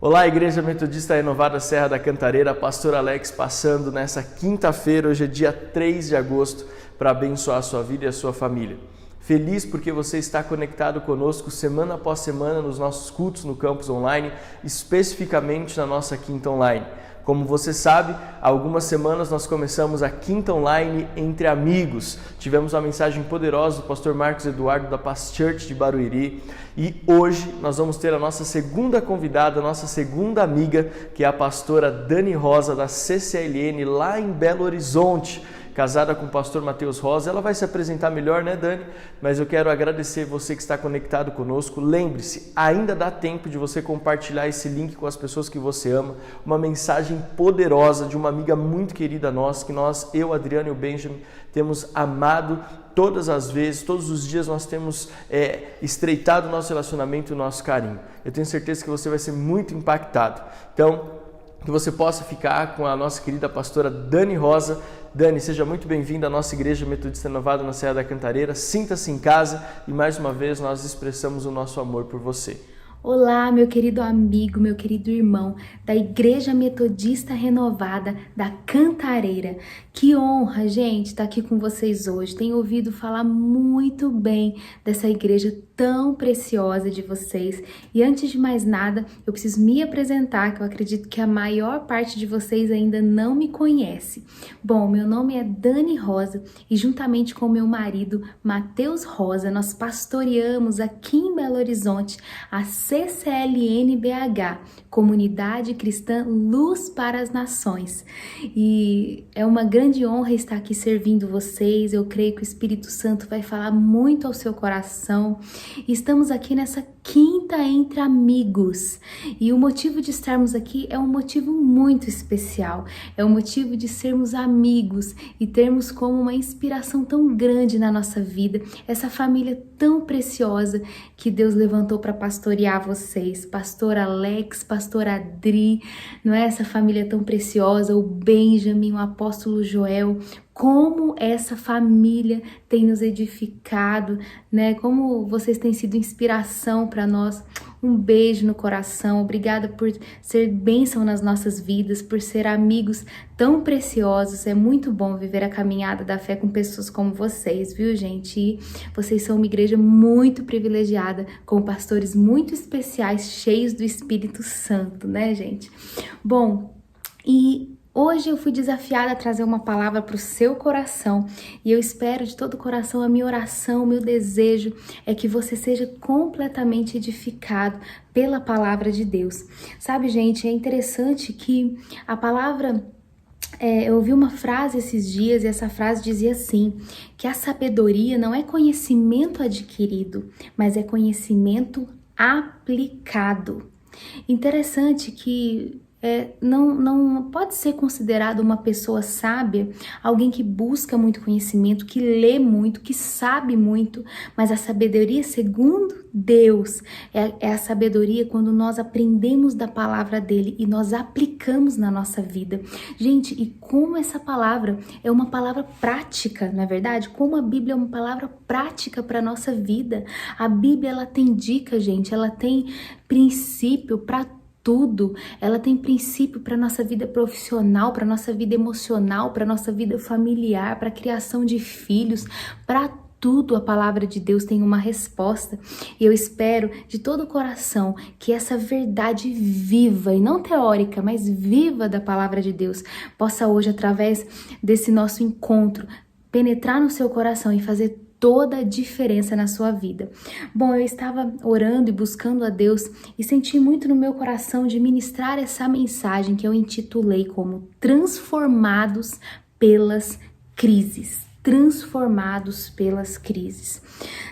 Olá, Igreja Metodista Renovada Serra da Cantareira, Pastor Alex passando nessa quinta-feira, hoje é dia 3 de agosto, para abençoar a sua vida e a sua família. Feliz porque você está conectado conosco semana após semana nos nossos cultos no campus online, especificamente na nossa quinta online. Como você sabe, há algumas semanas nós começamos a quinta online entre amigos. Tivemos uma mensagem poderosa do pastor Marcos Eduardo da Paz Church de Barueri e hoje nós vamos ter a nossa segunda convidada, a nossa segunda amiga, que é a pastora Dani Rosa da CCLN lá em Belo Horizonte. Casada com o pastor Matheus Rosa. Ela vai se apresentar melhor, né, Dani? Mas eu quero agradecer você que está conectado conosco. Lembre-se, ainda dá tempo de você compartilhar esse link com as pessoas que você ama. Uma mensagem poderosa de uma amiga muito querida nossa, que eu, Adriano e o Benjamin, temos amado todas as vezes, todos os dias nós temos estreitado o nosso relacionamento e o nosso carinho. Eu tenho certeza que você vai ser muito impactado. Então, que você possa ficar com a nossa querida pastora Dani Rosa. Dani, seja muito bem-vinda à nossa Igreja Metodista Renovada na Serra da Cantareira. Sinta-se em casa e mais uma vez nós expressamos o nosso amor por você. Olá, meu querido amigo, meu querido irmão da Igreja Metodista Renovada da Cantareira. Que honra, gente, estar aqui com vocês hoje. Tenho ouvido falar muito bem dessa igreja tão preciosa de vocês. E antes de mais nada, eu preciso me apresentar, que eu acredito que a maior parte de vocês ainda não me conhece. Bom, meu nome é Dani Rosa e juntamente com meu marido, Matheus Rosa, nós pastoreamos aqui em Belo Horizonte a CCLN BH, Comunidade Cristã Luz para as Nações. E é uma grande honra estar aqui servindo vocês. Eu creio que o Espírito Santo vai falar muito ao seu coração. Estamos aqui nessa quinta entre amigos. E o motivo de estarmos aqui é um motivo muito especial. É o motivo de sermos amigos e termos como uma inspiração tão grande na nossa vida essa família tão preciosa que Deus levantou para pastorear vocês. Pastor Alex, pastor Adri, não é? Essa família tão preciosa, o Benjamin, o apóstolo Joel. Como essa família tem nos edificado, né? Como vocês têm sido inspiração para nós. Um beijo no coração. Obrigada por ser bênção nas nossas vidas, por ser amigos tão preciosos. É muito bom viver a caminhada da fé com pessoas como vocês, viu, gente? E vocês são uma igreja muito privilegiada, com pastores muito especiais, cheios do Espírito Santo, né, gente? Bom, hoje eu fui desafiada a trazer uma palavra para o seu coração e eu espero de todo o coração, a minha oração, o meu desejo é que você seja completamente edificado pela palavra de Deus. Sabe, gente, é interessante que a palavra... eu ouvi uma frase esses dias e essa frase dizia assim, que a sabedoria não é conhecimento adquirido, mas é conhecimento aplicado. Interessante que não pode ser considerado uma pessoa sábia, alguém que busca muito conhecimento, que lê muito, que sabe muito, mas a sabedoria segundo Deus é a sabedoria quando nós aprendemos da palavra dele e nós aplicamos na nossa vida. Gente, e como essa palavra é uma palavra prática, não é verdade? Como a Bíblia é uma palavra prática para a nossa vida. A Bíblia, ela tem dica, gente, ela tem princípio para tudo. Ela tem princípio para nossa vida profissional, para nossa vida emocional, para nossa vida familiar, para a criação de filhos, para tudo. A palavra de Deus tem uma resposta. E eu espero de todo o coração que essa verdade viva, e não teórica, mas viva da palavra de Deus, possa hoje, através desse nosso encontro, penetrar no seu coração e fazer toda a diferença na sua vida. Bom, eu estava orando e buscando a Deus e senti muito no meu coração de ministrar essa mensagem que eu intitulei como Transformados pelas Crises. Transformados pelas crises.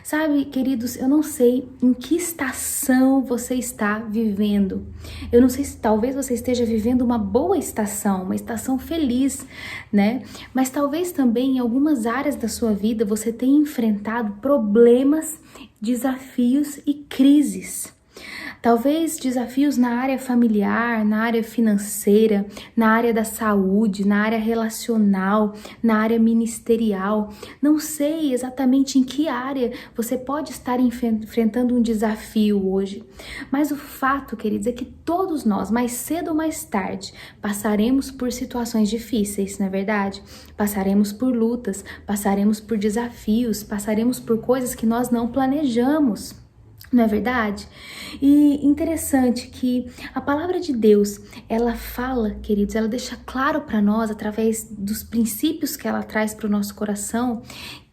Sabe, queridos, eu não sei em que estação você está vivendo. Eu não sei se talvez você esteja vivendo uma boa estação, uma estação feliz, né? Mas talvez também em algumas áreas da sua vida você tenha enfrentado problemas, desafios e crises. Talvez desafios na área familiar, na área financeira, na área da saúde, na área relacional, na área ministerial. Não sei exatamente em que área você pode estar enfrentando um desafio hoje. Mas o fato, queridos, é que todos nós, mais cedo ou mais tarde, passaremos por situações difíceis, não é verdade? Passaremos por lutas, passaremos por desafios, passaremos por coisas que nós não planejamos. Não é verdade? E interessante que a palavra de Deus, ela fala, queridos, ela deixa claro para nós, através dos princípios que ela traz para o nosso coração,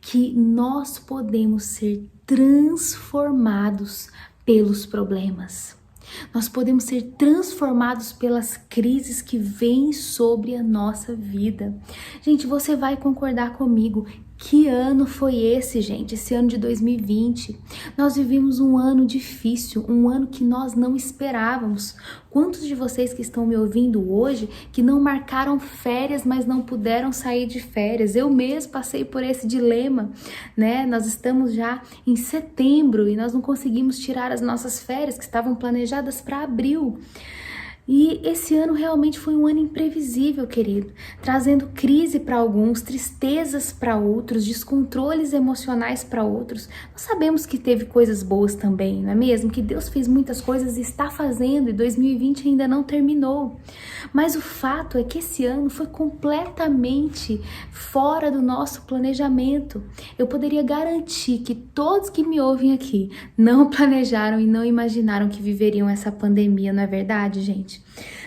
que nós podemos ser transformados pelos problemas. Nós podemos ser transformados pelas crises que vêm sobre a nossa vida. Gente, você vai concordar comigo. Que ano foi esse, gente? Esse ano de 2020. Nós vivemos um ano difícil, um ano que nós não esperávamos. Quantos de vocês que estão me ouvindo hoje que não marcaram férias, mas não puderam sair de férias? Eu mesmo passei por esse dilema, né? Nós estamos já em setembro e nós não conseguimos tirar as nossas férias que estavam planejadas para abril. E esse ano realmente foi um ano imprevisível, querido, trazendo crise para alguns, tristezas para outros, descontroles emocionais para outros. Nós sabemos que teve coisas boas também, não é mesmo? Que Deus fez muitas coisas e está fazendo, e 2020 ainda não terminou. Mas o fato é que esse ano foi completamente fora do nosso planejamento. Eu poderia garantir que todos que me ouvem aqui não planejaram e não imaginaram que viveriam essa pandemia, não é verdade, gente?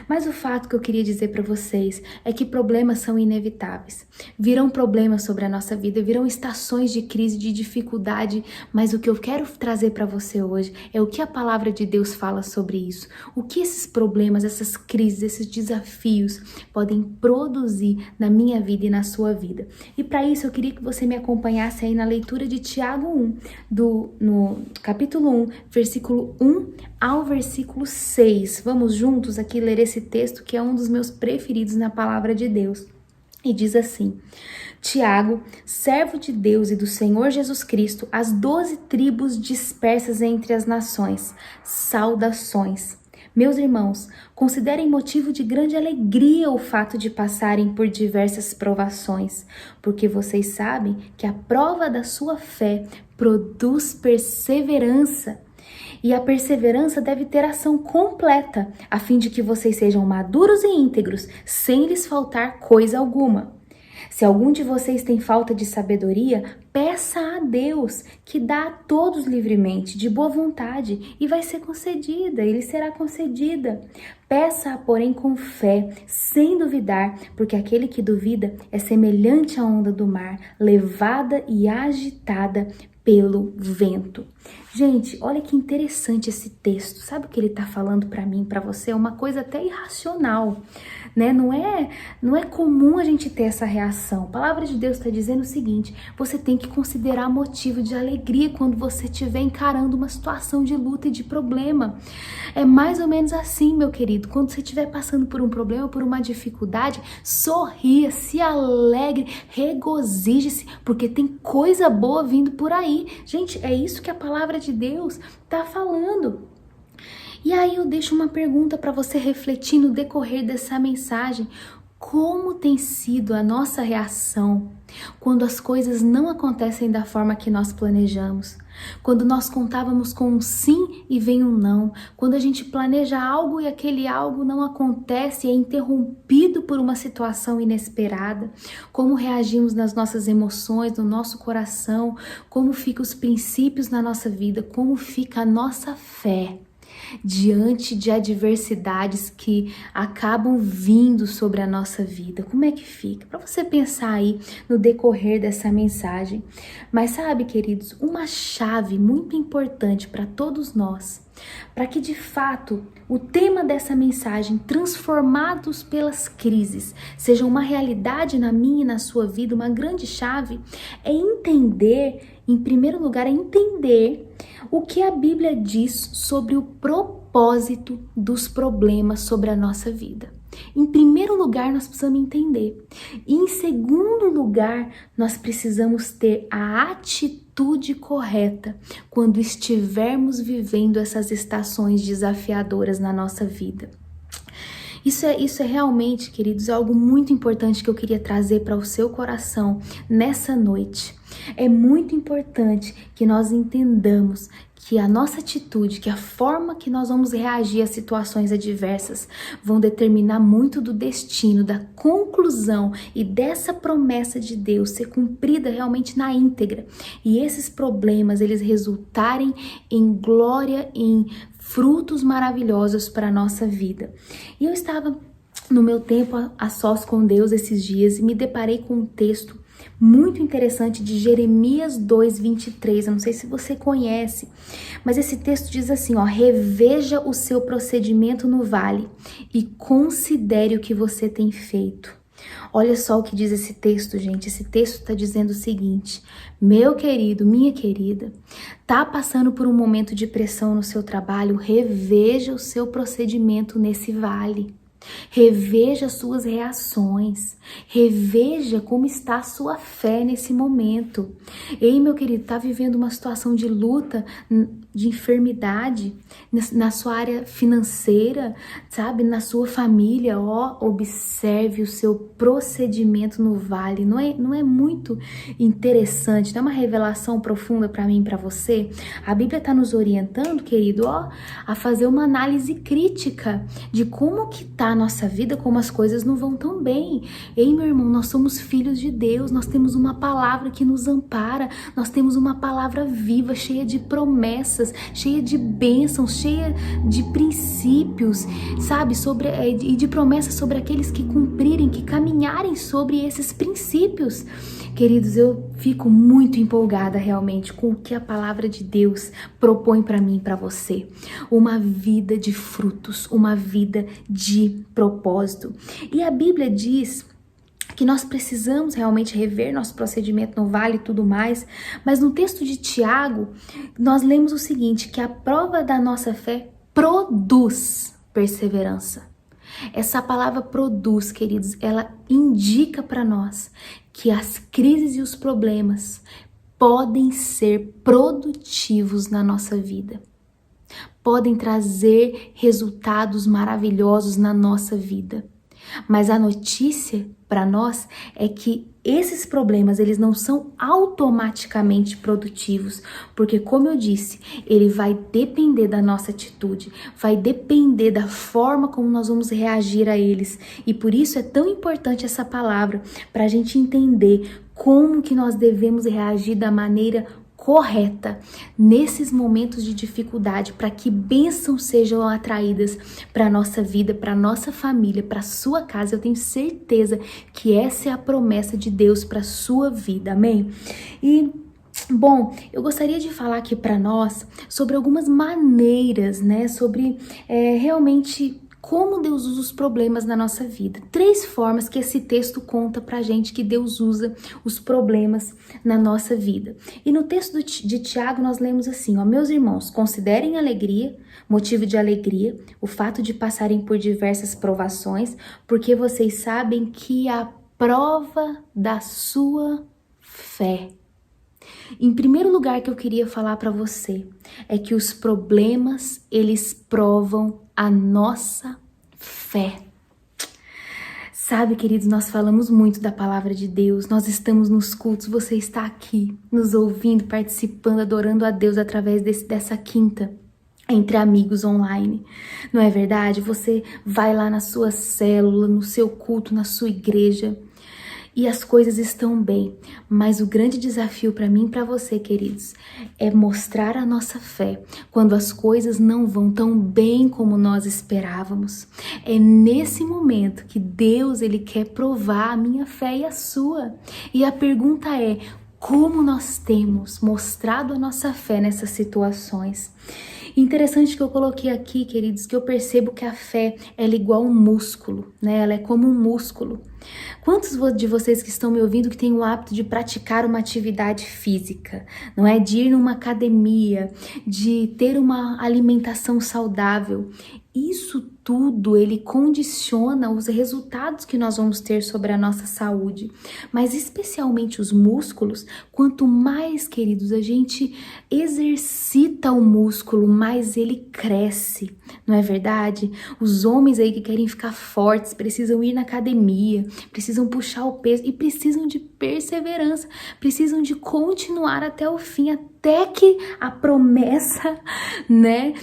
Mas o fato que eu queria dizer para vocês é que problemas são inevitáveis. Virão problemas sobre a nossa vida, virão estações de crise, de dificuldade, mas o que eu quero trazer para você hoje é o que a palavra de Deus fala sobre isso. O que esses problemas, essas crises, esses desafios podem produzir na minha vida e na sua vida. E para isso eu queria que você me acompanhasse aí na leitura de Tiago 1, no capítulo 1, versículo 1 ao versículo 6. Vamos juntos aqui ler esse texto que é um dos meus preferidos na palavra de Deus. E diz assim: Tiago, servo de Deus e do Senhor Jesus Cristo, às 12 tribos dispersas entre as nações, saudações. Meus irmãos, considerem motivo de grande alegria o fato de passarem por diversas provações, porque vocês sabem que a prova da sua fé produz perseverança. E a perseverança deve ter ação completa, a fim de que vocês sejam maduros e íntegros, sem lhes faltar coisa alguma. Se algum de vocês tem falta de sabedoria, peça a Deus, que dá a todos livremente, de boa vontade, e vai ser concedida, ele será concedida. Peça-a, porém, com fé, sem duvidar, porque aquele que duvida é semelhante à onda do mar, levada e agitada pelo vento. Gente, olha que interessante esse texto. Sabe o que ele está falando para mim, para você? É uma coisa até irracional, né? Não é comum a gente ter essa reação. A palavra de Deus está dizendo o seguinte: você tem que considerar motivo de alegria quando você estiver encarando uma situação de luta e de problema. É mais ou menos assim, meu querido. Quando você estiver passando por um problema, por uma dificuldade, sorria, se alegre, regozije-se, porque tem coisa boa vindo por aí. Gente, é isso que a palavra de Deus está falando. E aí eu deixo uma pergunta para você refletir no decorrer dessa mensagem. Como tem sido a nossa reação quando as coisas não acontecem da forma que nós planejamos? Quando nós contávamos com um sim e vem um não? Quando a gente planeja algo e aquele algo não acontece e é interrompido por uma situação inesperada? Como reagimos nas nossas emoções, no nosso coração? Como ficam os princípios na nossa vida? Como fica a nossa fé diante de adversidades que acabam vindo sobre a nossa vida? Como é que fica? Para você pensar aí no decorrer dessa mensagem. Mas sabe, queridos, uma chave muito importante para todos nós, para que de fato o tema dessa mensagem, transformados pelas crises, seja uma realidade na minha e na sua vida, uma grande chave, é entender, em primeiro lugar, é entender o que a Bíblia diz sobre o propósito dos problemas sobre a nossa vida. Em primeiro lugar, nós precisamos entender. E em segundo lugar, nós precisamos ter a atitude atitude correta quando estivermos vivendo essas estações desafiadoras na nossa vida. Isso é realmente, queridos, algo muito importante que eu queria trazer para o seu coração nessa noite. É muito importante que nós entendamos que a nossa atitude, que a forma que nós vamos reagir a situações adversas vão determinar muito do destino, da conclusão e dessa promessa de Deus ser cumprida realmente na íntegra. E esses problemas, eles resultarem em glória, em frutos maravilhosos para a nossa vida. E eu estava no meu tempo a sós com Deus esses dias e me deparei com um texto muito interessante de Jeremias 2:23. Eu não sei se você conhece, mas esse texto diz assim, ó: reveja o seu procedimento no vale e considere o que você tem feito. Olha só o que diz esse texto, gente. Esse texto está dizendo o seguinte: meu querido, minha querida, tá passando por um momento de pressão no seu trabalho? Reveja o seu procedimento nesse vale. Reveja suas reações, reveja como está a sua fé nesse momento. Ei, meu querido, tá vivendo uma situação de luta, de enfermidade, na sua área financeira, sabe, na sua família, ó, observe o seu procedimento no vale. Não é muito interessante, não é uma revelação profunda para mim e para você? A Bíblia está nos orientando, querido, ó, a fazer uma análise crítica de como que tá a nossa vida, como as coisas não vão tão bem. Ei, meu irmão, nós somos filhos de Deus, nós temos uma palavra que nos ampara, nós temos uma palavra viva, cheia de promessas, cheia de bênçãos, cheia de princípios, sabe, e de promessas sobre aqueles que cumprirem, que caminharem sobre esses princípios. Queridos, eu fico muito empolgada realmente com o que a palavra de Deus propõe para mim e para você. Uma vida de frutos, uma vida de propósito. E a Bíblia diz que nós precisamos realmente rever nosso procedimento no vale e tudo mais, mas no texto de Tiago, nós lemos o seguinte, que a prova da nossa fé produz perseverança. Essa palavra produz, queridos, ela indica para nós que as crises e os problemas podem ser produtivos na nossa vida. Podem trazer resultados maravilhosos na nossa vida. Mas a notícia para nós é que esses problemas, eles não são automaticamente produtivos, porque, como eu disse, ele vai depender da nossa atitude, vai depender da forma como nós vamos reagir a eles. E por isso é tão importante essa palavra, para a gente entender como que nós devemos reagir da maneira correta nesses momentos de dificuldade, para que bênçãos sejam atraídas para a nossa vida, para a nossa família, para a sua casa. Eu tenho certeza que essa é a promessa de Deus para a sua vida, amém? E bom, eu gostaria de falar aqui para nós sobre algumas maneiras, né, sobre realmente como Deus usa os problemas na nossa vida. 3 formas que esse texto conta pra gente que Deus usa os problemas na nossa vida. E no texto de Tiago nós lemos assim, ó: meus irmãos, considerem alegria, motivo de alegria, o fato de passarem por diversas provações, porque vocês sabem que a prova da sua fé. Em primeiro lugar que eu queria falar para você é que os problemas, eles provam a nossa fé. Sabe, queridos, nós falamos muito da palavra de Deus, nós estamos nos cultos, você está aqui nos ouvindo, participando, adorando a Deus através dessa quinta entre amigos online, não é verdade? Você vai lá na sua célula, no seu culto, na sua igreja, e as coisas estão bem, mas o grande desafio para mim e para você, queridos, é mostrar a nossa fé quando as coisas não vão tão bem como nós esperávamos. É nesse momento que Deus, ele quer provar a minha fé e a sua. E a pergunta é: como nós temos mostrado a nossa fé nessas situações? Interessante que eu coloquei aqui, queridos, que eu percebo que a fé, ela é igual um músculo, né? Ela é como um músculo. Quantos de vocês que estão me ouvindo que têm o hábito de praticar uma atividade física, não é? De ir numa academia, de ter uma alimentação saudável? Isso tudo, ele condiciona os resultados que nós vamos ter sobre a nossa saúde, mas especialmente os músculos. Quanto mais, queridos, a gente exercita o músculo, mais ele cresce, não é verdade? Os homens aí que querem ficar fortes precisam ir na academia, precisam puxar o peso e precisam de perseverança, precisam de continuar até o fim, até que a promessa, né,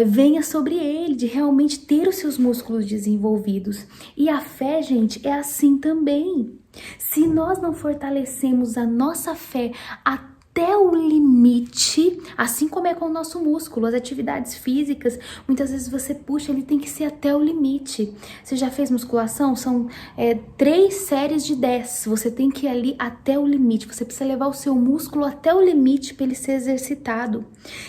venha sobre ele, de realmente ter os seus músculos desenvolvidos. E a fé, gente, é assim também. Se nós não fortalecemos a nossa fé até o limite, assim como é com o nosso músculo, as atividades físicas, muitas vezes você puxa, ele tem que ser até o limite. Você já fez musculação? São 3 séries de 10, você tem que ir ali até o limite, você precisa levar o seu músculo até o limite para ele ser exercitado.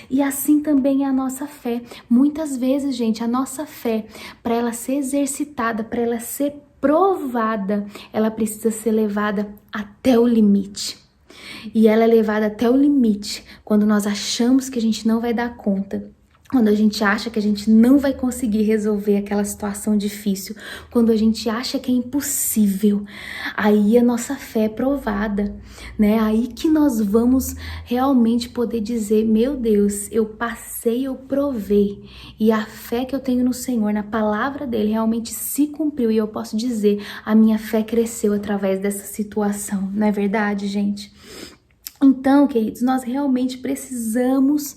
E assim também é a nossa fé. Muitas vezes, gente, a nossa fé, para ela ser exercitada, para ela ser provada, ela precisa ser levada até o limite. E ela é levada até o limite quando nós achamos que a gente não vai dar conta, quando a gente acha que a gente não vai conseguir resolver aquela situação difícil, quando a gente acha que é impossível. Aí a nossa fé é provada, né? Aí que nós vamos realmente poder dizer: meu Deus, eu passei, eu provei, e a fé que eu tenho no Senhor, na palavra dele, realmente se cumpriu, e eu posso dizer: a minha fé cresceu através dessa situação. Não é verdade, gente? Então, queridos, nós realmente precisamos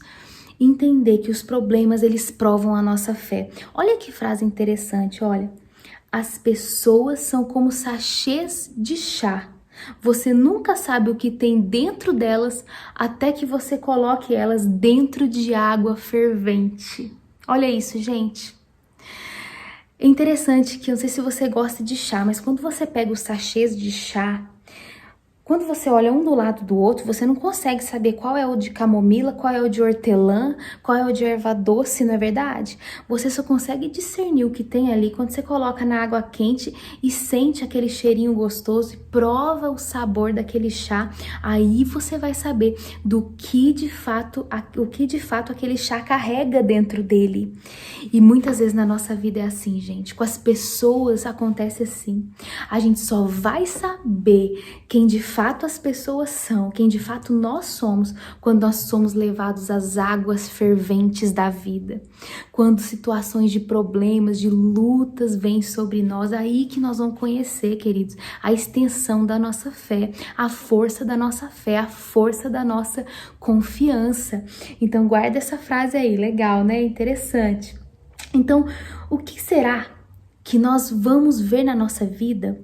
entender que os problemas, eles provam a nossa fé. Olha que frase interessante, olha. As pessoas são como sachês de chá. Você nunca sabe o que tem dentro delas até que você coloque elas dentro de água fervente. Olha isso, gente. É interessante que, eu não sei se você gosta de chá, mas quando você pega os sachês de chá, quando você olha um do lado do outro, você não consegue saber qual é o de camomila, qual é o de hortelã, qual é o de erva doce, não é verdade? Você só consegue discernir o que tem ali quando você coloca na água quente e sente aquele cheirinho gostoso e prova o sabor daquele chá. Aí você vai saber o que de fato aquele chá carrega dentro dele. E muitas vezes na nossa vida é assim, gente. Com as pessoas acontece assim. A gente só vai saber quem de fato as pessoas são, quem de fato nós somos, quando nós somos levados às águas ferventes da vida. Quando situações de problemas, de lutas vêm sobre nós, aí que nós vamos conhecer, queridos, a extensão da nossa fé, a força da nossa fé, a força da nossa confiança. Então guarda essa frase aí, legal, né? Interessante. Então, o que será que nós vamos ver na nossa vida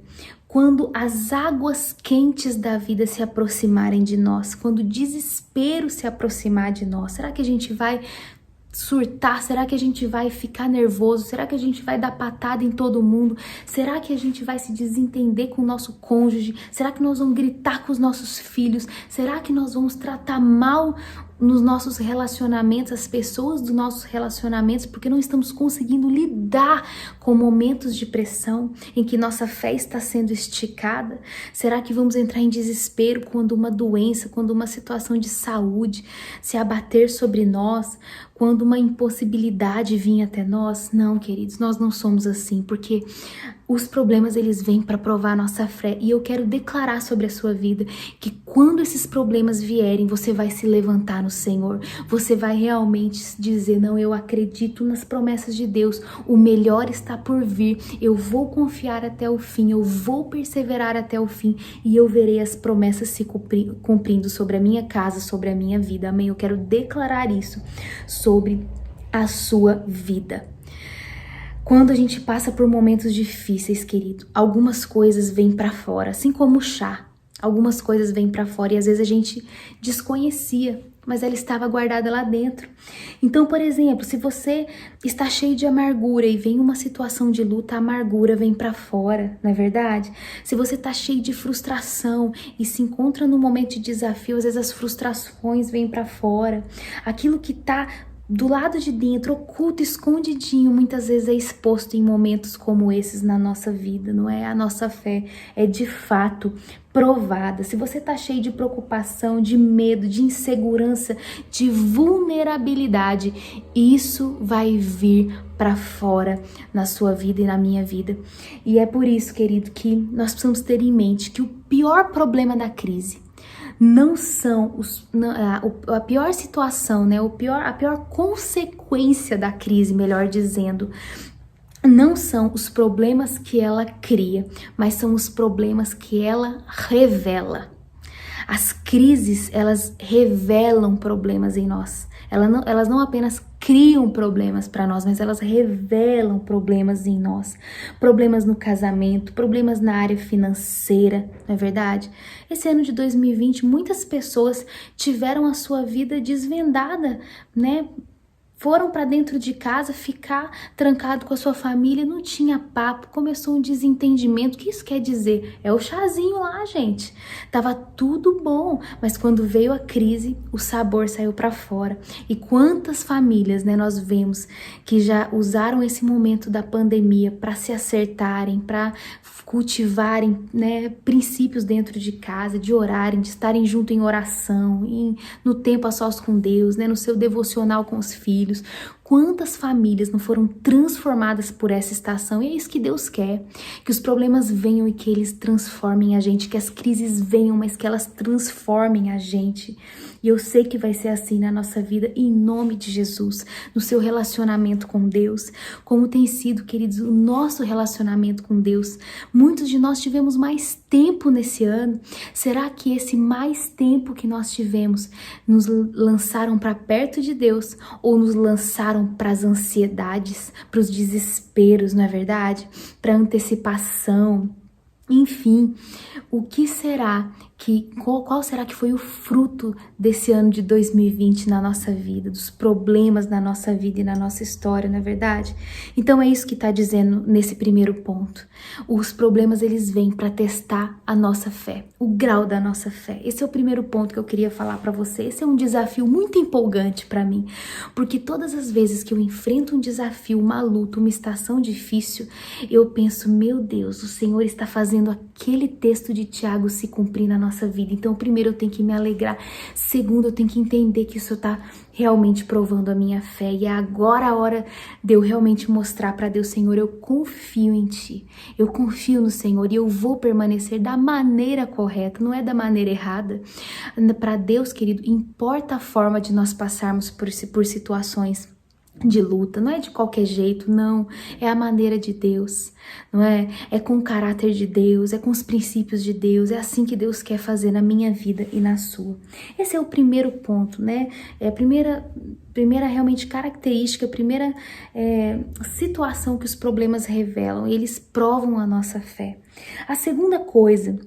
quando as águas quentes da vida se aproximarem de nós, quando o desespero se aproximar de nós? Será que a gente vai surtar? Será que a gente vai ficar nervoso? Será que a gente vai dar patada em todo mundo? Será que a gente vai se desentender com o nosso cônjuge? Será que nós vamos gritar com os nossos filhos? Será que nós vamos tratar mal nos nossos relacionamentos, as pessoas dos nossos relacionamentos, porque não estamos conseguindo lidar com momentos de pressão em que nossa fé está sendo esticada? Será que vamos entrar em desespero quando uma doença, quando uma situação de saúde se abater sobre nós, quando uma impossibilidade vir até nós? Não, queridos, nós não somos assim, porque os problemas, eles vêm para provar a nossa fé. E eu quero declarar sobre a sua vida que quando esses problemas vierem, você vai se levantar no Senhor. Você vai realmente dizer: não, eu acredito nas promessas de Deus. O melhor está por vir. Eu vou confiar até o fim. Eu vou perseverar até o fim. E eu verei as promessas se cumprindo sobre a minha casa, sobre a minha vida. Amém? Eu quero declarar isso sobre a sua vida. Quando a gente passa por momentos difíceis, querido, algumas coisas vêm para fora, assim como o chá. Algumas coisas vêm para fora e às vezes a gente desconhecia, mas ela estava guardada lá dentro. Então, por exemplo, se você está cheio de amargura e vem uma situação de luta, a amargura vem para fora, não é verdade? Se você está cheio de frustração e se encontra num momento de desafio, às vezes as frustrações vêm para fora. Aquilo que está do lado de dentro, oculto, escondidinho, muitas vezes é exposto em momentos como esses na nossa vida, não é? A nossa fé é de fato provada. Se você tá cheio de preocupação, de medo, de insegurança, de vulnerabilidade, isso vai vir para fora na sua vida e na minha vida. E é por isso, querido, que nós precisamos ter em mente que o pior problema da crise não são a pior situação, né? A pior consequência da crise, melhor dizendo, não são os problemas que ela cria, mas são os problemas que ela revela. As crises, elas revelam problemas em nós. Elas não apenas criam problemas para nós, mas elas revelam problemas em nós. Problemas no casamento, problemas na área financeira, não é verdade? Esse ano de 2020, muitas pessoas tiveram a sua vida desvendada, né? Foram para dentro de casa ficar trancado com a sua família, não tinha papo, começou um desentendimento. O que isso quer dizer? É o chazinho lá, gente. Tava tudo bom, mas quando veio a crise, o sabor saiu para fora. E quantas famílias, né, nós vemos que já usaram esse momento da pandemia para se acertarem, para cultivarem, né, princípios dentro de casa, de orarem, de estarem junto em oração, no tempo a sós com Deus, né, no seu devocional com os filhos. Quantas famílias não foram transformadas por essa estação? E é isso que Deus quer, que os problemas venham e que eles transformem a gente, que as crises venham, mas que elas transformem a gente. E eu sei que vai ser assim na nossa vida, em nome de Jesus, no seu relacionamento com Deus, como tem sido, queridos, o nosso relacionamento com Deus. Muitos de nós tivemos mais tempo nesse ano. Será que esse mais tempo que nós tivemos nos lançaram para perto de Deus ou nos lançaram para as ansiedades, para os desesperos, não é verdade? Para antecipação. Enfim, o que será qual será que foi o fruto desse ano de 2020 na nossa vida, dos problemas na nossa vida e na nossa história, não é verdade? Então é isso que está dizendo nesse primeiro ponto. Os problemas, eles vêm para testar a nossa fé, o grau da nossa fé. Esse é o primeiro ponto que eu queria falar para você. Esse é um desafio muito empolgante para mim, porque todas as vezes que eu enfrento um desafio, uma luta, uma estação difícil, eu penso, meu Deus, o Senhor está fazendo aquele texto de Tiago se cumprir na nossa vida. Então, primeiro, eu tenho que me alegrar. Segundo, eu tenho que entender que isso está realmente provando a minha fé. E é agora a hora de eu realmente mostrar para Deus, Senhor, eu confio em Ti. Eu confio no Senhor e eu vou permanecer da maneira correta, não é da maneira errada. Para Deus, querido, importa a forma de nós passarmos por situações de luta, não é de qualquer jeito, não, é a maneira de Deus, não é? É com o caráter de Deus, é com os princípios de Deus, é assim que Deus quer fazer na minha vida e na sua. Esse é o primeiro ponto, né? É a primeira realmente característica, a primeira situação que os problemas revelam, eles provam a nossa fé. A segunda coisa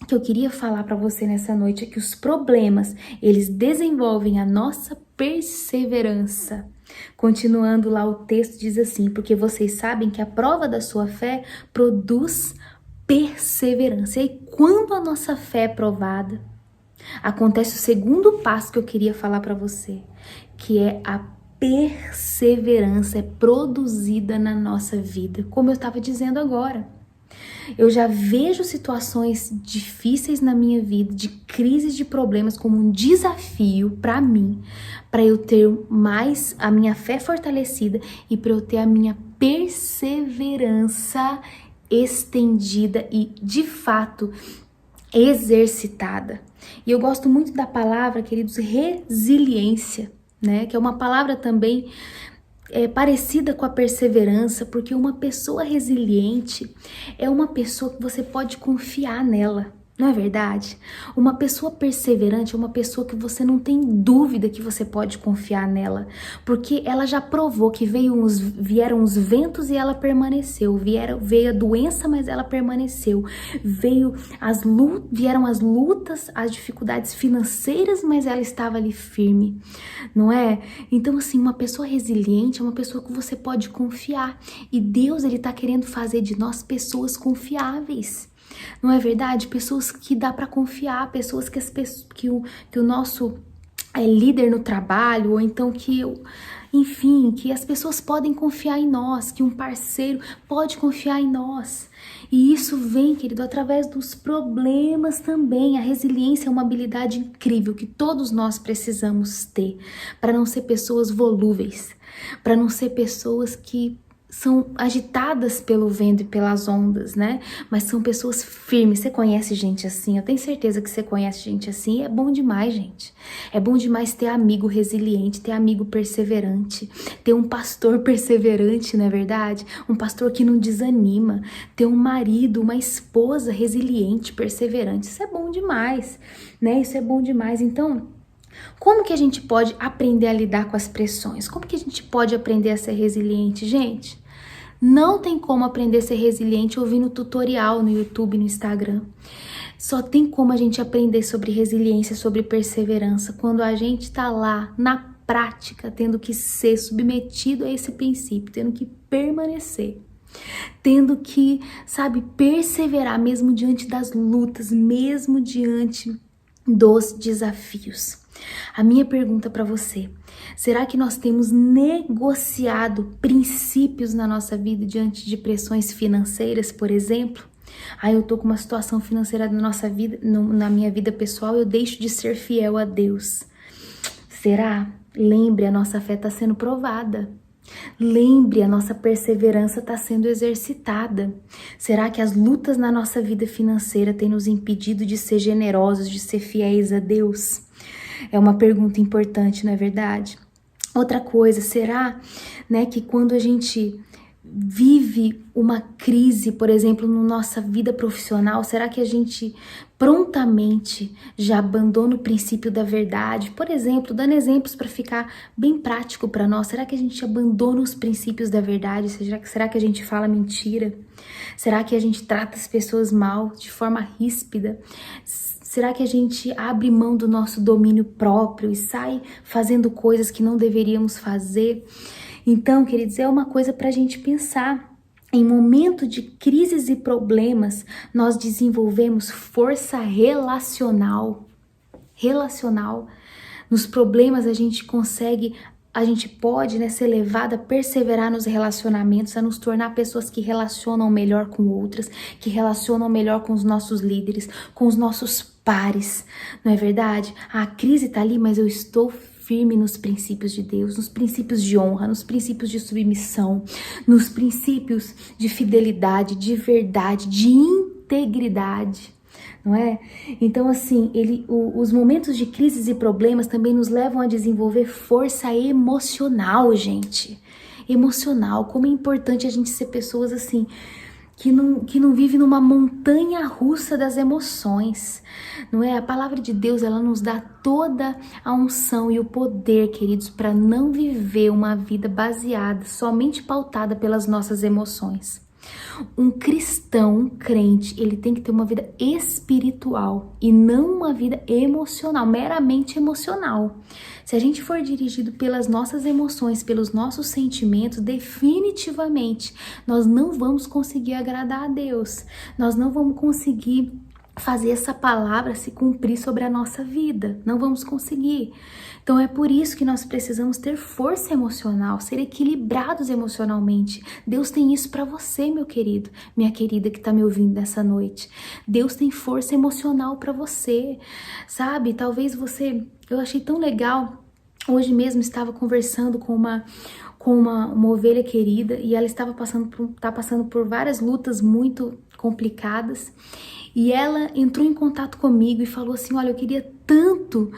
que eu queria falar para você nessa noite é que os problemas, eles desenvolvem a nossa perseverança. Continuando lá o texto diz assim, porque vocês sabem que a prova da sua fé produz perseverança. E quando a nossa fé é provada, acontece o segundo passo que eu queria falar para você, que é a perseverança é produzida na nossa vida, como eu estava dizendo agora. Eu já vejo situações difíceis na minha vida, de crises, de problemas, como um desafio para mim, para eu ter mais a minha fé fortalecida e para eu ter a minha perseverança estendida e, de fato, exercitada. E eu gosto muito da palavra, queridos, resiliência, né? Que é uma palavra também parecida com a perseverança, porque uma pessoa resiliente é uma pessoa que você pode confiar nela, não é verdade? Uma pessoa perseverante é uma pessoa que você não tem dúvida que você pode confiar nela, porque ela já provou que vieram os ventos e ela permaneceu, veio a doença, mas ela permaneceu, vieram as lutas, as dificuldades financeiras, mas ela estava ali firme, não é? Então, assim, uma pessoa resiliente é uma pessoa que você pode confiar, e Deus, Ele está querendo fazer de nós pessoas confiáveis. Não é verdade? Pessoas que dá para confiar, pessoas que o nosso líder no trabalho, ou então que enfim, que as pessoas podem confiar em nós, que um parceiro pode confiar em nós. E isso vem, querido, através dos problemas também. A resiliência é uma habilidade incrível que todos nós precisamos ter para não ser pessoas volúveis, para não ser pessoas que são agitadas pelo vento e pelas ondas, né? Mas são pessoas firmes. Você conhece gente assim? Eu tenho certeza que você conhece gente assim. É bom demais, gente. É bom demais ter amigo resiliente, ter amigo perseverante, ter um pastor perseverante, não é verdade? Um pastor que não desanima, ter um marido, uma esposa resiliente, perseverante. Isso é bom demais, né? Isso é bom demais. Então, como que a gente pode aprender a lidar com as pressões? Como que a gente pode aprender a ser resiliente, gente? Não tem como aprender a ser resiliente ouvindo tutorial no YouTube, no Instagram. Só tem como a gente aprender sobre resiliência, sobre perseverança, quando a gente tá lá na prática, tendo que ser submetido a esse princípio, tendo que permanecer, tendo que, sabe, perseverar mesmo diante das lutas, mesmo diante dos desafios. A minha pergunta para você: será que nós temos negociado princípios na nossa vida diante de pressões financeiras, por exemplo? Eu tô com uma situação financeira na minha vida pessoal, eu deixo de ser fiel a Deus. Será? Lembre, a nossa fé está sendo provada. Lembre, a nossa perseverança está sendo exercitada. Será que as lutas na nossa vida financeira têm nos impedido de ser generosos, de ser fiéis a Deus? É uma pergunta importante, não é verdade? Outra coisa, será, né, que quando a gente vive uma crise, por exemplo, na nossa vida profissional, será que a gente prontamente já abandona o princípio da verdade? Por exemplo, dando exemplos para ficar bem prático para nós, será que a gente abandona os princípios da verdade? Será que a gente fala mentira? Será que a gente trata as pessoas mal, de forma ríspida? Será que a gente abre mão do nosso domínio próprio e sai fazendo coisas que não deveríamos fazer? Então, queridos, é uma coisa para a gente pensar. Em momento de crises e problemas, nós desenvolvemos força relacional. Nos problemas a gente pode, né, ser levado a perseverar nos relacionamentos, a nos tornar pessoas que relacionam melhor com outras, que relacionam melhor com os nossos líderes, com os nossos pares, não é verdade? A crise tá ali, mas eu estou firme nos princípios de Deus, nos princípios de honra, nos princípios de submissão, nos princípios de fidelidade, de verdade, de integridade, não é? Então, assim, os momentos de crises e problemas também nos levam a desenvolver força emocional, gente. Emocional. Como é importante a gente ser pessoas assim, que não vive numa montanha russa das emoções, não é? A palavra de Deus, ela nos dá toda a unção e o poder, queridos, para não viver uma vida baseada, somente pautada pelas nossas emoções. Um cristão, um crente, ele tem que ter uma vida espiritual e não uma vida emocional, meramente emocional. Se a gente for dirigido pelas nossas emoções, pelos nossos sentimentos, definitivamente nós não vamos conseguir agradar a Deus. Nós não vamos conseguir fazer essa palavra se cumprir sobre a nossa vida. Não vamos conseguir. Então é por isso que nós precisamos ter força emocional, ser equilibrados emocionalmente. Deus tem isso para você, meu querido, minha querida que tá me ouvindo nessa noite. Deus tem força emocional para você, sabe? Talvez você... Eu achei tão legal. Hoje mesmo estava conversando com uma ovelha querida e ela tá passando por várias lutas muito complicadas. E ela entrou em contato comigo e falou assim: olha, eu queria tanto...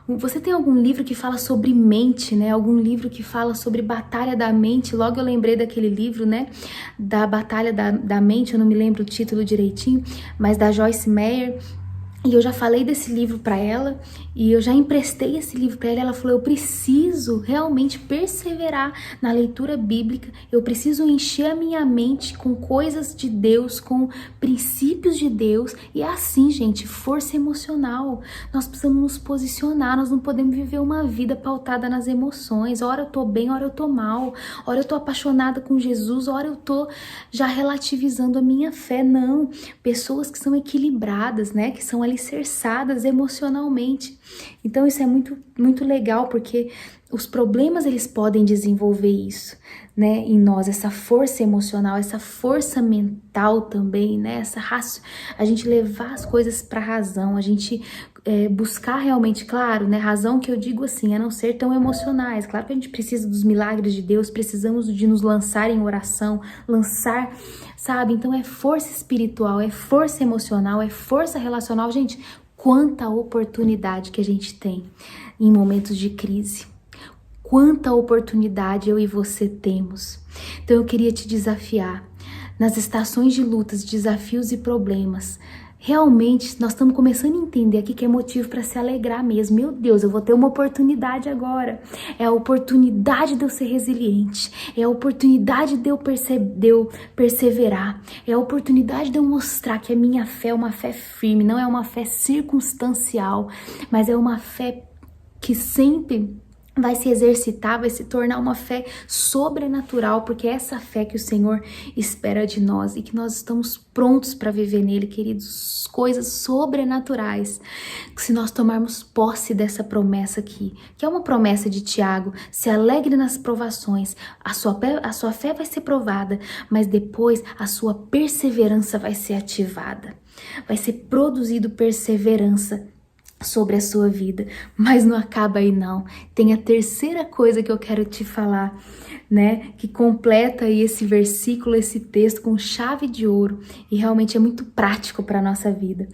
Você tem algum livro que fala sobre mente, né? Algum livro que fala sobre batalha da mente? Logo eu lembrei daquele livro, né? Da batalha da mente, eu não me lembro o título direitinho, mas da Joyce Meyer. E eu já falei desse livro para ela, e eu já emprestei esse livro para ela. Ela falou: eu preciso realmente perseverar na leitura bíblica, eu preciso encher a minha mente com coisas de Deus, com princípios de Deus. E é assim, gente, força emocional. Nós precisamos nos posicionar, nós não podemos viver uma vida pautada nas emoções. Ora eu tô bem, ora eu tô mal, ora eu tô apaixonada com Jesus, ora eu tô já relativizando a minha fé. Não, pessoas que são equilibradas, né, que são alicerçadas emocionalmente. Então isso é muito, muito legal, porque os problemas eles podem desenvolver isso, né, em nós, essa força emocional, essa força mental também, né, a gente levar as coisas para a razão, a gente buscar realmente, claro, né, razão que eu digo assim, a não ser tão emocionais. Claro que a gente precisa dos milagres de Deus, precisamos de nos lançar em oração, sabe? Então é força espiritual, é força emocional, é força relacional. Gente, quanta oportunidade que a gente tem em momentos de crise. Quanta oportunidade eu e você temos. Então eu queria te desafiar. Nas estações de lutas, desafios e problemas, realmente nós estamos começando a entender aqui que é motivo para se alegrar mesmo. Meu Deus, eu vou ter uma oportunidade agora. É a oportunidade de eu ser resiliente. É a oportunidade de eu perseverar. É a oportunidade de eu mostrar que a minha fé é uma fé firme, não é uma fé circunstancial, mas é uma fé que sempre vai se exercitar, vai se tornar uma fé sobrenatural, porque é essa fé que o Senhor espera de nós e que nós estamos prontos para viver nele, queridos, coisas sobrenaturais. Se nós tomarmos posse dessa promessa aqui, que é uma promessa de Tiago, se alegre nas provações, a sua fé vai ser provada, mas depois a sua perseverança vai ser ativada, vai ser produzido perseverança sobre a sua vida, mas não acaba aí não. Tem a terceira coisa que eu quero te falar, né, que completa aí esse versículo, esse texto com chave de ouro e realmente é muito prático para a nossa vida.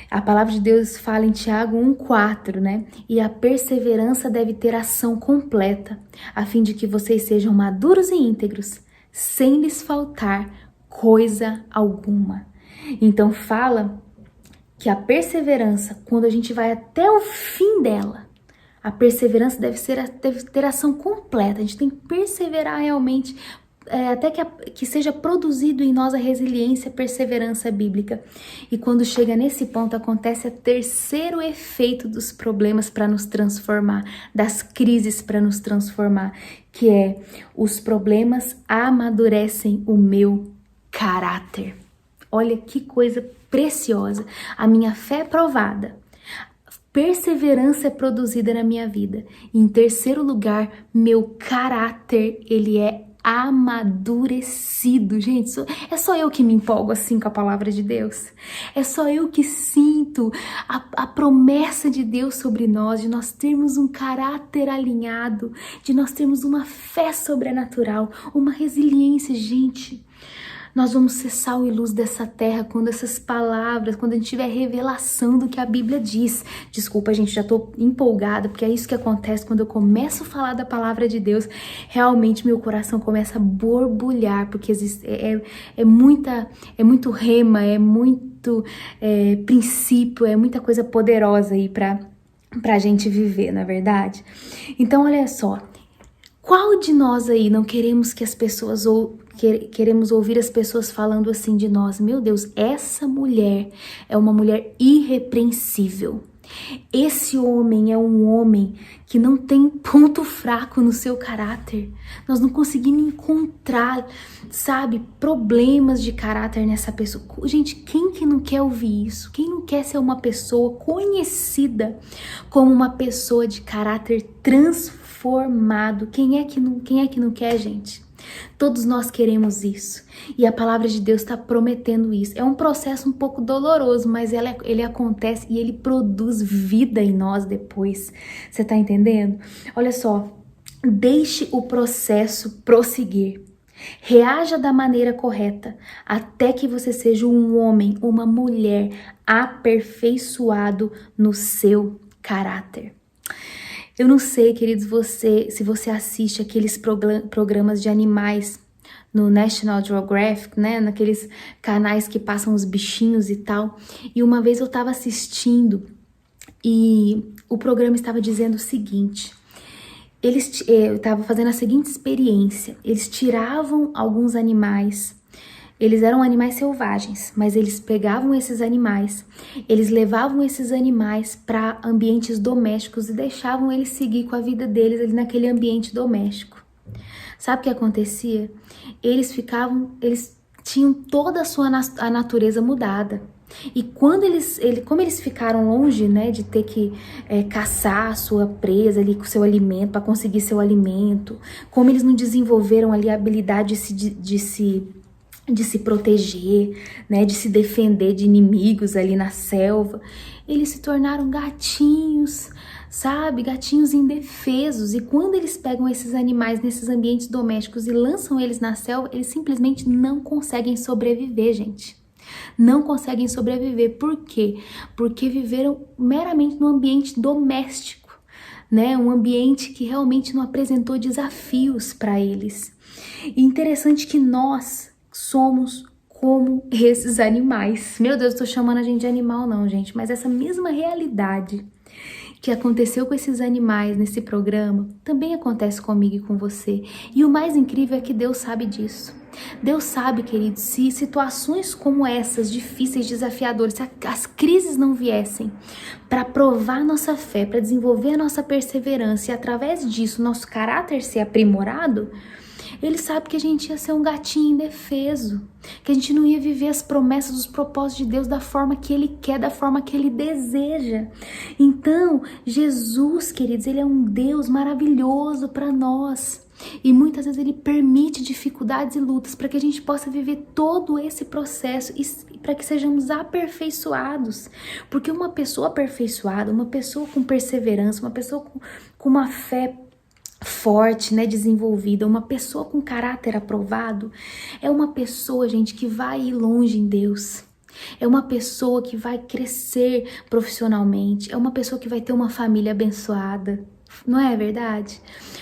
A palavra de Deus fala em Tiago 1,4, né, e a perseverança deve ter ação completa, a fim de que vocês sejam maduros e íntegros, sem lhes faltar coisa alguma. Então fala que a perseverança, quando a gente vai até o fim dela, a perseverança deve ter ação completa. A gente tem que perseverar realmente, até que seja produzido em nós a resiliência, a perseverança bíblica. E quando chega nesse ponto, acontece o terceiro efeito dos problemas para nos transformar, das crises para nos transformar, que é: os problemas amadurecem o meu caráter. Olha que coisa preciosa. A minha fé é provada. Perseverança é produzida na minha vida. E em terceiro lugar, meu caráter, ele é amadurecido. Gente, é só eu que me empolgo assim com a palavra de Deus. É só eu que sinto a promessa de Deus sobre nós, de nós termos um caráter alinhado, de nós termos uma fé sobrenatural, uma resiliência, gente. Nós vamos ser sal e luz dessa terra quando essas palavras, quando a gente tiver revelação do que a Bíblia diz. Desculpa, gente, já tô empolgada, porque é isso que acontece quando eu começo a falar da palavra de Deus. Realmente meu coração começa a borbulhar, porque é muito rema, é muito princípio, é muita coisa poderosa aí pra gente viver, na verdade. Então, olha só. Qual de nós aí não queremos que as pessoas queremos ouvir as pessoas falando assim de nós? Meu Deus, essa mulher é uma mulher irrepreensível. Esse homem é um homem que não tem ponto fraco no seu caráter. Nós não conseguimos encontrar, sabe, problemas de caráter nessa pessoa. Gente, quem que não quer ouvir isso? Quem não quer ser uma pessoa conhecida como uma pessoa de caráter transformado? Quem é que não quer, gente? Todos nós queremos isso. E a palavra de Deus está prometendo isso. É um processo um pouco doloroso, mas ele acontece e ele produz vida em nós depois. Você tá entendendo? Olha só. Deixe o processo prosseguir. Reaja da maneira correta até que você seja um homem, uma mulher aperfeiçoado no seu caráter. Eu não sei, queridos, se você assiste aqueles programas de animais no National Geographic, né? Naqueles canais que passam os bichinhos e tal. E uma vez eu estava assistindo e o programa estava dizendo o seguinte: eu estava fazendo a seguinte experiência. Eles tiravam alguns animais. Eles eram animais selvagens, mas eles pegavam esses animais, eles levavam esses animais para ambientes domésticos e deixavam eles seguir com a vida deles ali naquele ambiente doméstico. Sabe o que acontecia? Eles tinham toda a sua natureza mudada. E como eles ficaram longe, né, de ter que caçar a sua presa ali com o seu alimento, para conseguir seu alimento, como eles não desenvolveram ali a habilidade de se proteger, né, de se defender de inimigos ali na selva, eles se tornaram gatinhos, sabe? Gatinhos indefesos. E quando eles pegam esses animais nesses ambientes domésticos e lançam eles na selva, eles simplesmente não conseguem sobreviver, gente. Não conseguem sobreviver. Por quê? Porque viveram meramente no ambiente doméstico, né? Um ambiente que realmente não apresentou desafios para eles. E interessante que nós somos como esses animais. Meu Deus, eu tô chamando a gente de animal não, gente, mas essa mesma realidade que aconteceu com esses animais nesse programa, também acontece comigo e com você. E o mais incrível é que Deus sabe disso. Deus sabe, queridos, se situações como essas, difíceis, desafiadoras, se as crises não viessem para provar nossa fé, para desenvolver a nossa perseverança e através disso nosso caráter ser aprimorado, Ele sabe que a gente ia ser um gatinho indefeso, que a gente não ia viver as promessas, os propósitos de Deus da forma que Ele quer, da forma que Ele deseja. Então, Jesus, queridos, Ele é um Deus maravilhoso para nós. E muitas vezes Ele permite dificuldades e lutas para que a gente possa viver todo esse processo e para que sejamos aperfeiçoados. Porque uma pessoa aperfeiçoada, uma pessoa com perseverança, uma pessoa com uma fé forte, né, desenvolvida, uma pessoa com caráter aprovado, é uma pessoa, gente, que vai ir longe em Deus. É uma pessoa que vai crescer profissionalmente, é uma pessoa que vai ter uma família abençoada. Não é verdade?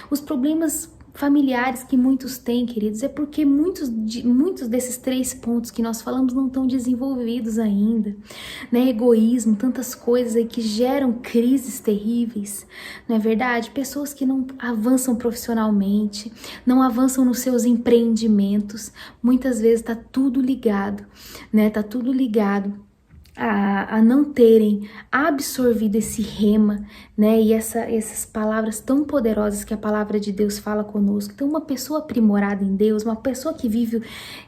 Os problemas familiares que muitos têm, queridos, é porque muitos desses 3 pontos que nós falamos não estão desenvolvidos ainda, né? Egoísmo, tantas coisas aí que geram crises terríveis, não é verdade? Pessoas que não avançam profissionalmente, não avançam nos seus empreendimentos, muitas vezes tá tudo ligado, né? Tá tudo ligado a não terem absorvido esse rema, né, e essas palavras tão poderosas que a palavra de Deus fala conosco. Então, uma pessoa aprimorada em Deus, uma pessoa que vive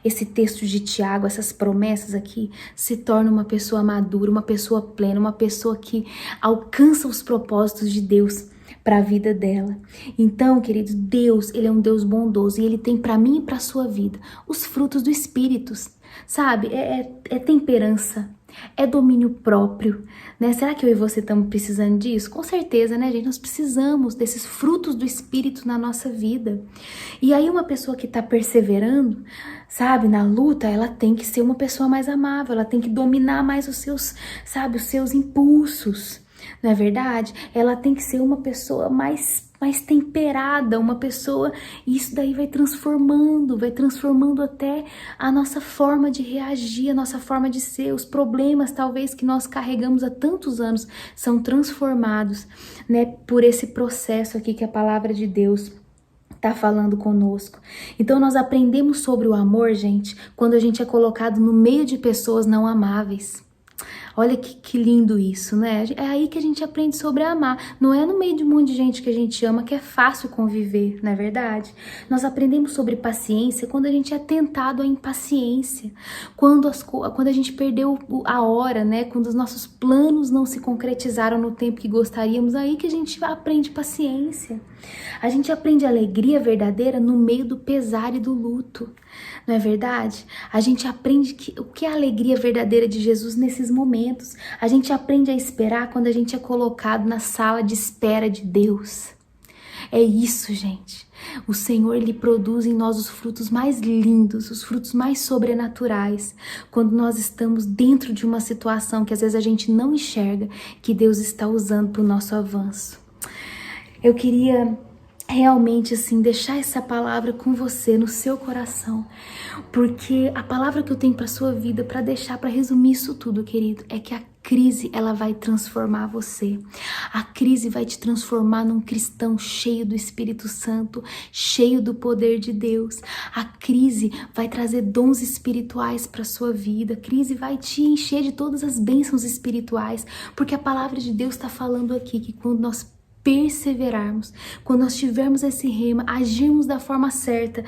esse texto de Tiago, essas promessas aqui, se torna uma pessoa madura, uma pessoa plena, uma pessoa que alcança os propósitos de Deus para a vida dela. Então, queridos, Deus, Ele é um Deus bondoso e Ele tem para mim e para sua vida os frutos do Espírito, sabe? É temperança, é domínio próprio, né? Será que eu e você estamos precisando disso? Com certeza, né, gente? Nós precisamos desses frutos do Espírito na nossa vida. E aí uma pessoa que está perseverando, sabe, na luta, ela tem que ser uma pessoa mais amável, ela tem que dominar mais os seus, sabe, os seus impulsos. Não é verdade? Ela tem que ser uma pessoa mais temperada, uma pessoa, e isso daí vai transformando até a nossa forma de reagir, a nossa forma de ser. Os problemas talvez que nós carregamos há tantos anos são transformados, né, por esse processo aqui que a palavra de Deus tá falando conosco. Então nós aprendemos sobre o amor, gente, quando a gente é colocado no meio de pessoas não amáveis. Olha que lindo isso, né? É aí que a gente aprende sobre amar. Não é no meio de um monte de gente que a gente ama que é fácil conviver, não é verdade? Nós aprendemos sobre paciência quando a gente é tentado à impaciência. Quando a gente perdeu a hora, né? Quando os nossos planos não se concretizaram no tempo que gostaríamos, aí que a gente aprende paciência. A gente aprende alegria verdadeira no meio do pesar e do luto. Não é verdade? A gente aprende o que é a alegria verdadeira de Jesus nesses momentos. A gente aprende a esperar quando a gente é colocado na sala de espera de Deus. É isso, gente. O Senhor, Ele produz em nós os frutos mais lindos, os frutos mais sobrenaturais, quando nós estamos dentro de uma situação que às vezes a gente não enxerga, que Deus está usando para o nosso avanço. Eu queria realmente, assim, deixar essa palavra com você, no seu coração, porque a palavra que eu tenho para sua vida, para deixar, para resumir isso tudo, querido, é que a crise, ela vai transformar você. A crise vai te transformar num cristão cheio do Espírito Santo, cheio do poder de Deus. A crise vai trazer dons espirituais para sua vida. A crise vai te encher de todas as bênçãos espirituais, porque a palavra de Deus está falando aqui que quando nós perseverarmos, quando nós tivermos esse rema, agirmos da forma certa,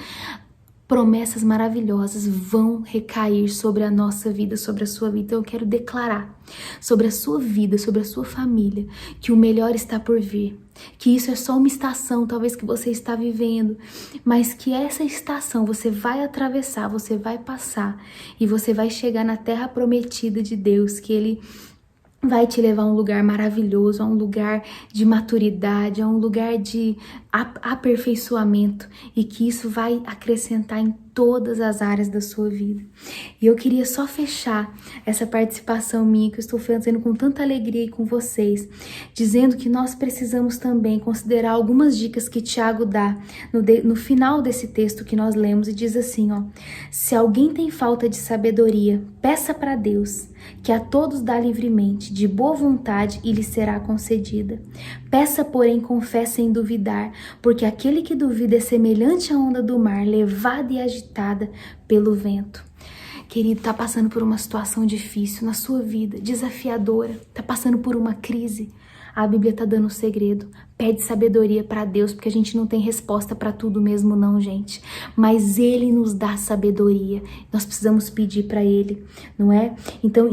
promessas maravilhosas vão recair sobre a nossa vida, sobre a sua vida. Então eu quero declarar sobre a sua vida, sobre a sua família, que o melhor está por vir. Que isso é só uma estação, talvez, que você está vivendo, mas que essa estação você vai atravessar, você vai passar e você vai chegar na terra prometida de Deus, que Ele vai te levar a um lugar maravilhoso, a um lugar de maturidade, a um lugar de aperfeiçoamento, e que isso vai acrescentar em todas as áreas da sua vida. E eu queria só fechar essa participação minha, que eu estou fazendo com tanta alegria com vocês, dizendo que nós precisamos também considerar algumas dicas que Tiago dá no final desse texto que nós lemos, e diz assim, ó: se alguém tem falta de sabedoria, peça para Deus, que a todos dá livremente, de boa vontade, e lhe será concedida. Peça, porém, com fé sem duvidar, porque aquele que duvida é semelhante à onda do mar, levada e agitada pelo vento. Querido, tá passando por uma situação difícil na sua vida, desafiadora, tá passando por uma crise. A Bíblia tá dando um segredo. Pede sabedoria para Deus, porque a gente não tem resposta para tudo mesmo não, gente. Mas Ele nos dá sabedoria. Nós precisamos pedir para Ele, não é? Então,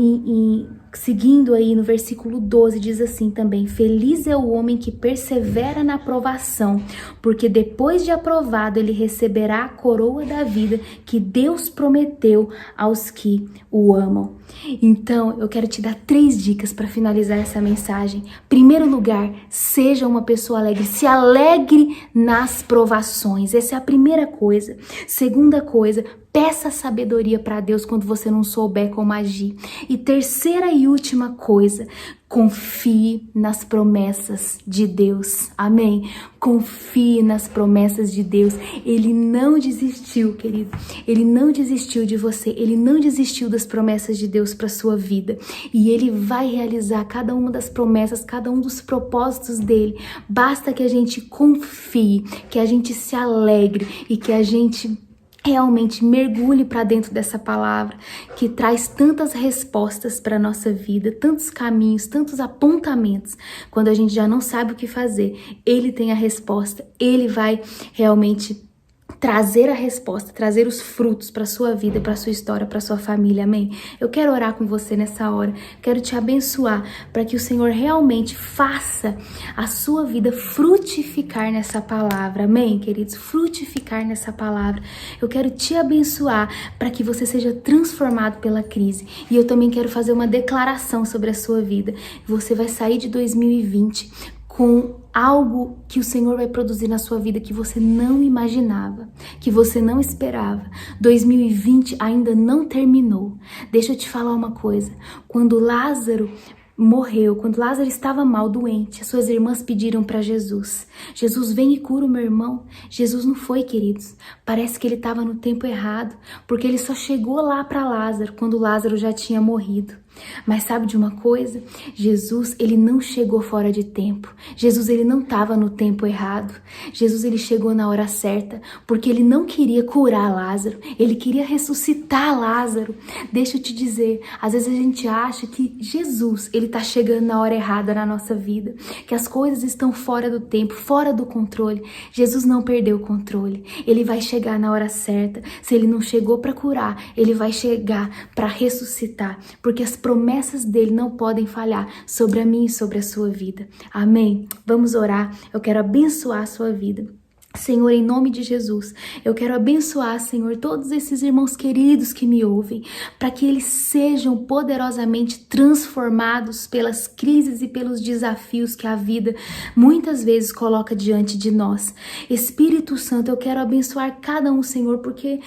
seguindo aí no versículo 12, diz assim também: feliz é o homem que persevera na aprovação, porque depois de aprovado ele receberá a coroa da vida que Deus prometeu aos que o amam. Então, eu quero te dar 3 dicas para finalizar essa mensagem. Primeiro lugar, seja uma pessoa alegre. Se alegre nas provações. Essa é a primeira coisa. Segunda coisa, peça sabedoria para Deus quando você não souber como agir. E terceira e última coisa, confie nas promessas de Deus. Amém? Confie nas promessas de Deus. Ele não desistiu, querido. Ele não desistiu de você. Ele não desistiu das promessas de Deus para sua vida. E Ele vai realizar cada uma das promessas, cada um dos propósitos dele. Basta que a gente confie, que a gente se alegre e que a gente realmente mergulhe para dentro dessa palavra que traz tantas respostas para a nossa vida, tantos caminhos, tantos apontamentos. Quando a gente já não sabe o que fazer, Ele tem a resposta, Ele vai realmente trazer a resposta, trazer os frutos para sua vida, para sua história, para sua família, amém? Eu quero orar com você nessa hora, quero te abençoar para que o Senhor realmente faça a sua vida frutificar nessa palavra, amém, queridos? Frutificar nessa palavra. Eu quero te abençoar para que você seja transformado pela crise, e eu também quero fazer uma declaração sobre a sua vida. Você vai sair de 2020 com algo que o Senhor vai produzir na sua vida que você não imaginava, que você não esperava. 2020 ainda não terminou. Deixa eu te falar uma coisa. Quando Lázaro morreu, quando Lázaro estava mal, doente, as suas irmãs pediram para Jesus: Jesus, vem e cura o meu irmão. Jesus não foi, queridos. Parece que ele estava no tempo errado, porque ele só chegou lá para Lázaro quando Lázaro já tinha morrido. Mas sabe de uma coisa? Jesus, ele não chegou fora de tempo. Jesus, ele não estava no tempo errado. Jesus, ele chegou na hora certa, porque ele não queria curar Lázaro, ele queria ressuscitar Lázaro. Deixa eu te dizer, às vezes a gente acha que Jesus, ele tá chegando na hora errada na nossa vida, que as coisas estão fora do tempo, fora do controle. Jesus não perdeu o controle. Ele vai chegar na hora certa. Se ele não chegou para curar, ele vai chegar para ressuscitar, porque as promessas dele não podem falhar sobre a minha e sobre a sua vida. Amém? Vamos orar. Eu quero abençoar a sua vida. Senhor, em nome de Jesus, eu quero abençoar, Senhor, todos esses irmãos queridos que me ouvem, para que eles sejam poderosamente transformados pelas crises e pelos desafios que a vida muitas vezes coloca diante de nós. Espírito Santo, eu quero abençoar cada um, Senhor, porque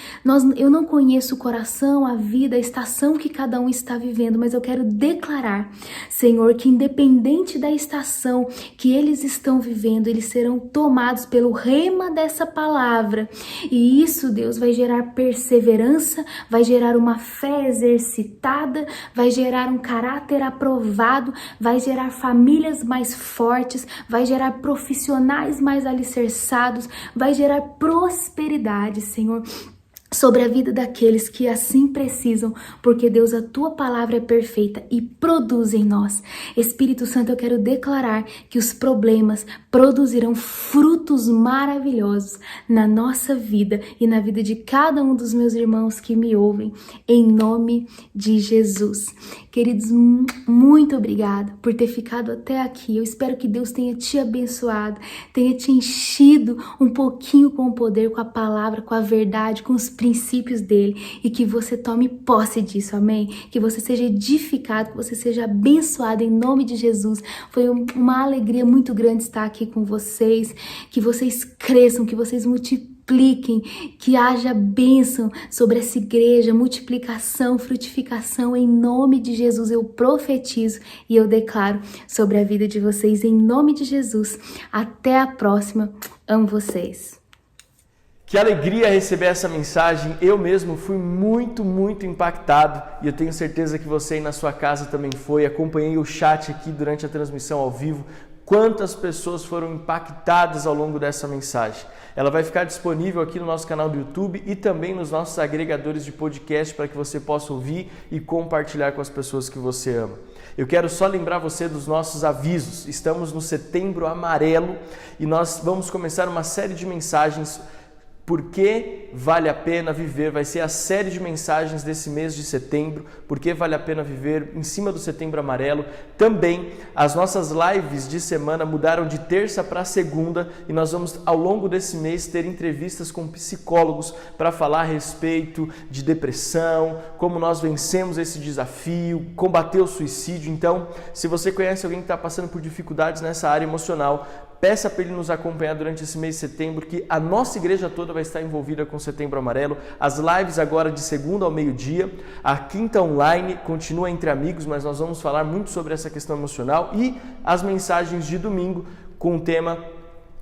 eu não conheço o coração, a vida, a estação que cada um está vivendo, mas eu quero declarar, Senhor, que independente da estação que eles estão vivendo, eles serão tomados pelo rema dessa palavra, e isso, Deus, vai gerar perseverança, vai gerar uma fé exercitada, vai gerar um caráter aprovado, vai gerar famílias mais fortes, vai gerar profissionais mais alicerçados, vai gerar prosperidade, Senhor. sobre a vida daqueles que assim precisam, porque Deus, a tua palavra é perfeita e produz em nós. Espírito Santo, eu quero declarar que os problemas produzirão frutos maravilhosos na nossa vida e na vida de cada um dos meus irmãos que me ouvem, em nome de Jesus. Queridos, muito obrigada por ter ficado até aqui. Eu espero que Deus tenha te abençoado, tenha te enchido um pouquinho com o poder, com a palavra, com a verdade, com os princípios dele, e que você tome posse disso, amém? Que você seja edificado, que você seja abençoado em nome de Jesus. Foi uma alegria muito grande estar aqui com vocês, que vocês cresçam, que vocês multipliquem, que haja bênção sobre essa igreja, multiplicação, frutificação, em nome de Jesus. Eu profetizo e eu declaro sobre a vida de vocês, em nome de Jesus. Até a próxima. Amo vocês. Que alegria receber essa mensagem. Eu mesmo fui muito impactado e eu tenho certeza que você aí na sua casa também foi. Acompanhei o chat aqui durante a transmissão ao vivo. Quantas pessoas foram impactadas ao longo dessa mensagem. Ela vai ficar disponível aqui no nosso canal do YouTube e também nos nossos agregadores de podcast para que você possa ouvir e compartilhar com as pessoas que você ama. Eu quero só lembrar você dos nossos avisos. Estamos no Setembro Amarelo e nós vamos começar uma série de mensagens. Por que vale a pena viver? Vai ser a série de mensagens desse mês de setembro. Por que vale a pena viver em cima do Setembro Amarelo? Também as nossas lives de semana mudaram de terça para segunda e nós vamos ao longo desse mês ter entrevistas com psicólogos para falar a respeito de depressão, como nós vencemos esse desafio, combater o suicídio. Então, se você conhece alguém que está passando por dificuldades nessa área emocional, peça para ele nos acompanhar durante esse mês de setembro, que a nossa igreja toda vai estar envolvida com o Setembro Amarelo. As lives agora de segunda ao meio-dia, a quinta online continua entre amigos, mas nós vamos falar muito sobre essa questão emocional, e as mensagens de domingo com o tema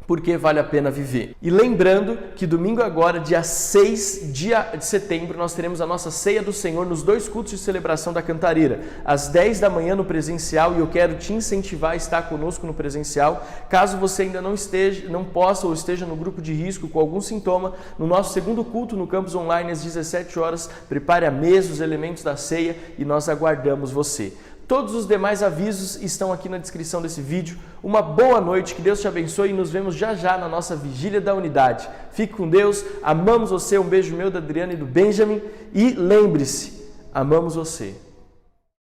Por que vale a pena viver. E lembrando que domingo agora, dia 6 de setembro, nós teremos a nossa Ceia do Senhor nos 2 cultos de celebração da Cantareira, às 10 da manhã no presencial, e eu quero te incentivar a estar conosco no presencial. Caso você ainda não possa ou esteja no grupo de risco com algum sintoma, no nosso segundo culto no campus online às 17 horas, prepare a mesa, os elementos da ceia e nós aguardamos você. Todos os demais avisos estão aqui na descrição desse vídeo. Uma boa noite, que Deus te abençoe e nos vemos já na nossa Vigília da Unidade. Fique com Deus, amamos você, um beijo meu, da Adriana e do Benjamin, e lembre-se, amamos você.